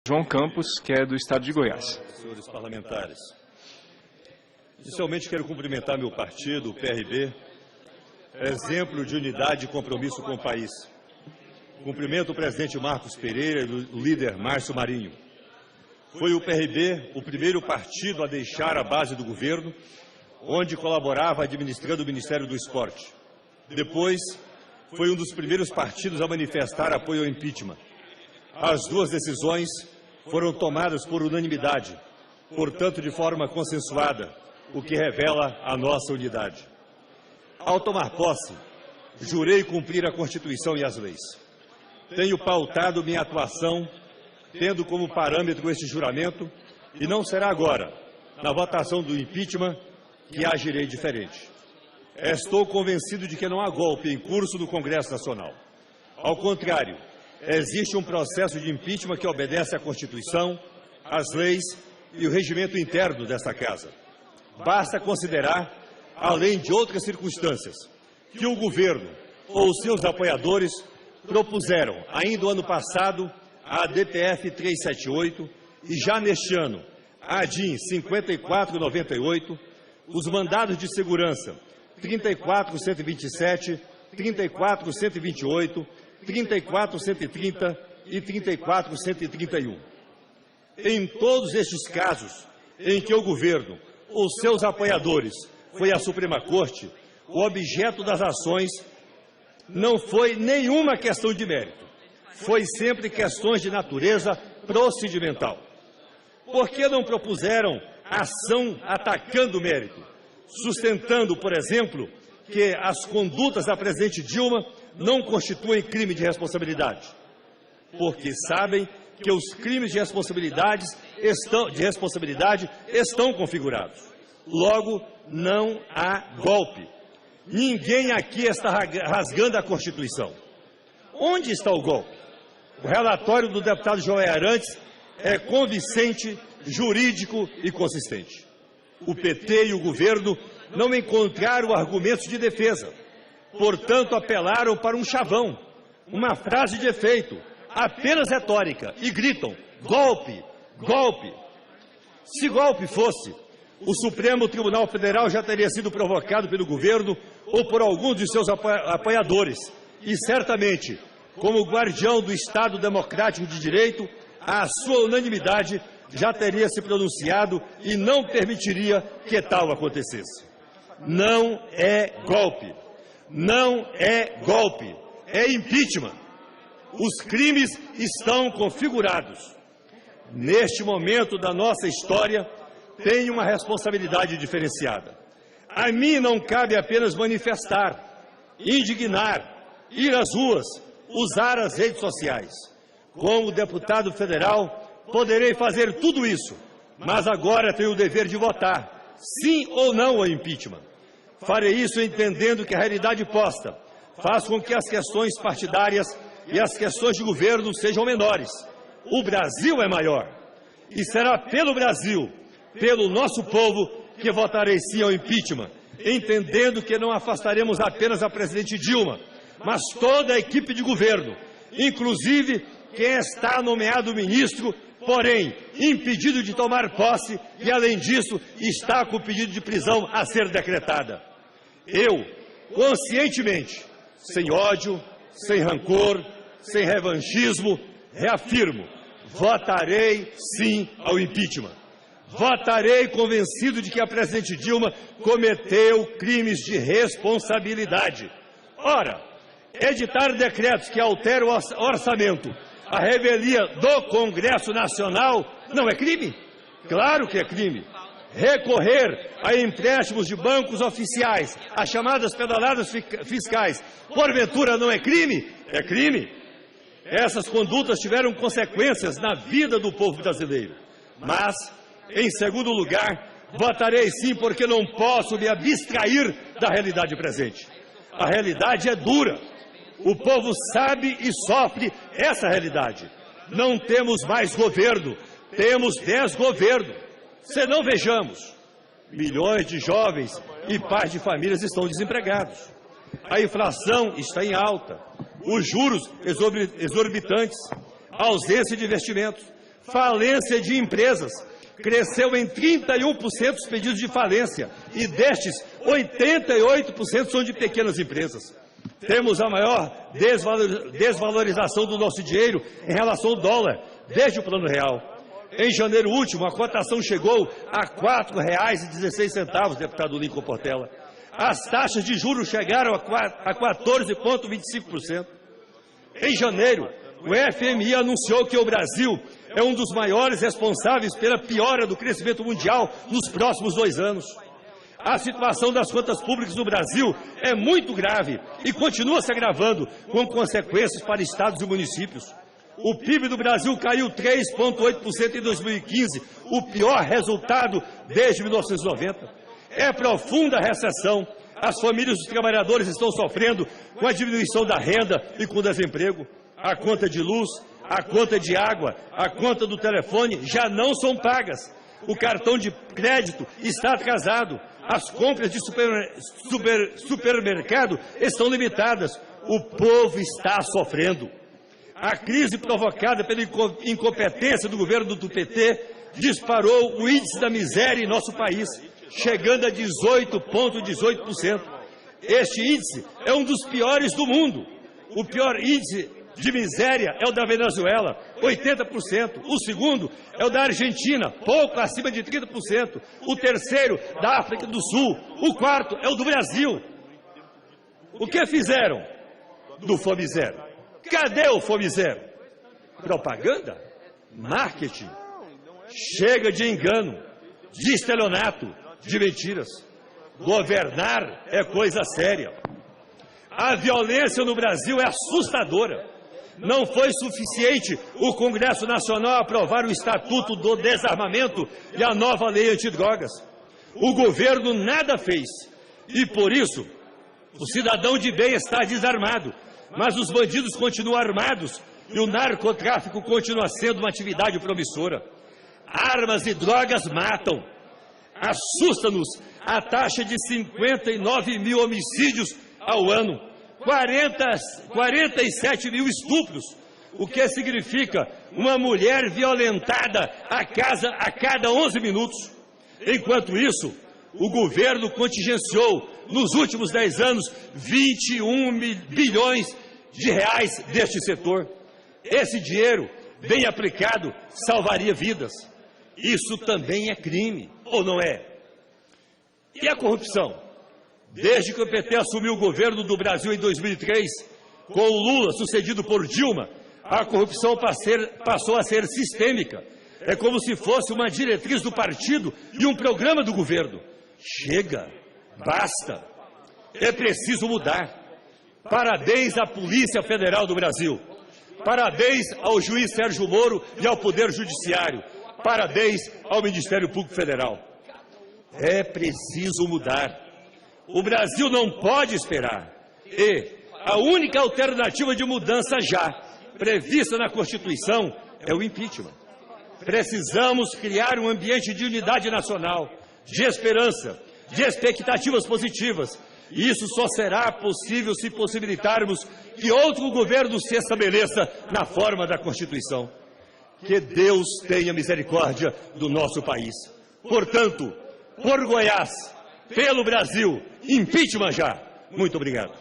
João Campos, que é do estado de Goiás. Senhores parlamentares, inicialmente quero cumprimentar meu partido, o PRB, exemplo de unidade e compromisso com o país. Cumprimento o presidente Marcos Pereira e o líder Márcio Marinho. Foi o PRB o primeiro partido a deixar a base do governo, onde colaborava administrando o Ministério do Esporte. Depois, foi um dos primeiros partidos a manifestar apoio ao impeachment. As duas decisões foram tomadas por unanimidade, portanto de forma consensuada, o que revela a nossa unidade. Ao tomar posse, jurei cumprir a Constituição e as leis. Tenho pautado minha atuação, tendo como parâmetro esse juramento, e não será agora, na votação do impeachment, que agirei diferente. Estou convencido de que não há golpe em curso no Congresso Nacional. Ao contrário, existe um processo de impeachment que obedece à Constituição, às leis e o regimento interno desta Casa. Basta considerar, além de outras circunstâncias, que o governo ou seus apoiadores propuseram, ainda o ano passado, a DPF 378 e já neste ano, a DIN 5498, os mandados de segurança 34127, 34128, 34130 e 34131. Em todos estes casos em que o governo ou seus apoiadores foi à Suprema Corte, o objeto das ações não foi nenhuma questão de mérito, foi sempre questões de natureza procedimental. Por que não propuseram ação atacando o mérito, sustentando, por exemplo, que as condutas da presidente Dilma não constituem crime de responsabilidade? Porque sabem que os crimes de responsabilidade estão configurados. Logo, não há golpe. Ninguém aqui está rasgando a Constituição. Onde está o golpe? O relatório do deputado Joel Arantes é convincente, jurídico e consistente. O PT e o governo não encontraram argumentos de defesa. Portanto, apelaram para um chavão, uma frase de efeito, apenas retórica, e gritam: golpe, golpe. Se golpe fosse, o Supremo Tribunal Federal já teria sido provocado pelo governo ou por alguns de seus apoiadores. E certamente, como guardião do Estado Democrático de Direito, a sua unanimidade já teria se pronunciado e não permitiria que tal acontecesse. Não é golpe. Não é golpe. É impeachment. Os crimes estão configurados. Neste momento da nossa história, tenho uma responsabilidade diferenciada. A mim não cabe apenas manifestar, indignar, ir às ruas, usar as redes sociais. Como deputado federal, poderei fazer tudo isso, mas agora tenho o dever de votar, sim ou não ao impeachment. Farei isso entendendo que a realidade posta faz com que as questões partidárias e as questões de governo sejam menores. O Brasil é maior. E será pelo Brasil, pelo nosso povo, que votarei sim ao impeachment, entendendo que não afastaremos apenas a presidente Dilma, mas toda a equipe de governo, inclusive quem está nomeado ministro, porém impedido de tomar posse e, além disso, está com pedido de prisão a ser decretada. Eu, conscientemente, sem ódio, sem rancor, sem revanchismo, reafirmo: votarei sim ao impeachment. Votarei convencido de que a presidente Dilma cometeu crimes de responsabilidade. Ora, editar decretos que alteram o orçamento, a revelia do Congresso Nacional, não é crime? Claro que é crime. Recorrer a empréstimos de bancos oficiais, as chamadas pedaladas fiscais, porventura não é crime? É crime. Essas condutas tiveram consequências na vida do povo brasileiro. Mas, em segundo lugar, votarei sim porque não posso me abstrair da realidade presente. A realidade é dura. O povo sabe e sofre essa realidade. Não temos mais governo, temos desgoverno. Senão vejamos, milhões de jovens e pais de famílias estão desempregados. A inflação está em alta, os juros exorbitantes, a ausência de investimentos, Falência de empresas. Cresceu em 31% os pedidos de falência, e destes, 88% são de pequenas empresas. Temos a maior desvalorização do nosso dinheiro em relação ao dólar, desde o Plano Real. Em janeiro último, a cotação chegou a R$ 4,16, deputado Lincoln Portela. As taxas de juros chegaram a 14,25%. Em janeiro, o FMI anunciou que o Brasil é um dos maiores responsáveis pela piora do crescimento mundial nos próximos 2 anos. A situação das contas públicas no Brasil é muito grave e continua se agravando, com consequências para estados e municípios. O PIB do Brasil caiu 3,8% em 2015, o pior resultado desde 1990. É profunda a recessão. As famílias dos trabalhadores estão sofrendo com a diminuição da renda e com o desemprego. A conta de luz, a conta de água, a conta do telefone já não são pagas. O cartão de crédito está atrasado. As compras de supermercado estão limitadas. O povo está sofrendo. A crise provocada pela incompetência do governo do PT disparou o índice da miséria em nosso país, chegando a 18,18%. Este índice é um dos piores do mundo. O pior índice de miséria é o da Venezuela, 80%. O segundo é o da Argentina, pouco acima de 30%. O terceiro, da África do Sul. O quarto é o do Brasil. O que fizeram do Fome Zero? Cadê o Fome Zero? Propaganda? Marketing? Chega de engano, de estelionato, de mentiras. Governar é coisa séria. A violência no Brasil é assustadora. Não foi suficiente o Congresso Nacional aprovar o Estatuto do Desarmamento e a nova lei antidrogas. O governo nada fez. E por isso, o cidadão de bem está desarmado. Mas os bandidos continuam armados e o narcotráfico continua sendo uma atividade promissora. Armas e drogas matam. Assusta-nos a taxa de 59 mil homicídios ao ano, 47 mil estupros, o que significa uma mulher violentada a cada 11 minutos. Enquanto isso, o governo contingenciou, nos últimos 10 anos, 21 bilhões de reais deste setor. Esse dinheiro, bem aplicado, salvaria vidas. Isso também é crime, ou não é? E a corrupção? Desde que o PT assumiu o governo do Brasil em 2003, com o Lula sucedido por Dilma, a corrupção passou a ser sistêmica. É como se fosse uma diretriz do partido e um programa do governo. Chega, basta. É preciso mudar. Parabéns à Polícia Federal do Brasil. Parabéns ao juiz Sérgio Moro e ao Poder Judiciário. Parabéns ao Ministério Público Federal. É preciso mudar. O Brasil não pode esperar. E a única alternativa de mudança já prevista na Constituição é o impeachment. Precisamos criar um ambiente de unidade nacional, de esperança, de expectativas positivas. E isso só será possível se possibilitarmos que outro governo se estabeleça na forma da Constituição. Que Deus tenha misericórdia do nosso país. Portanto, por Goiás, pelo Brasil, impeachment já. Muito obrigado.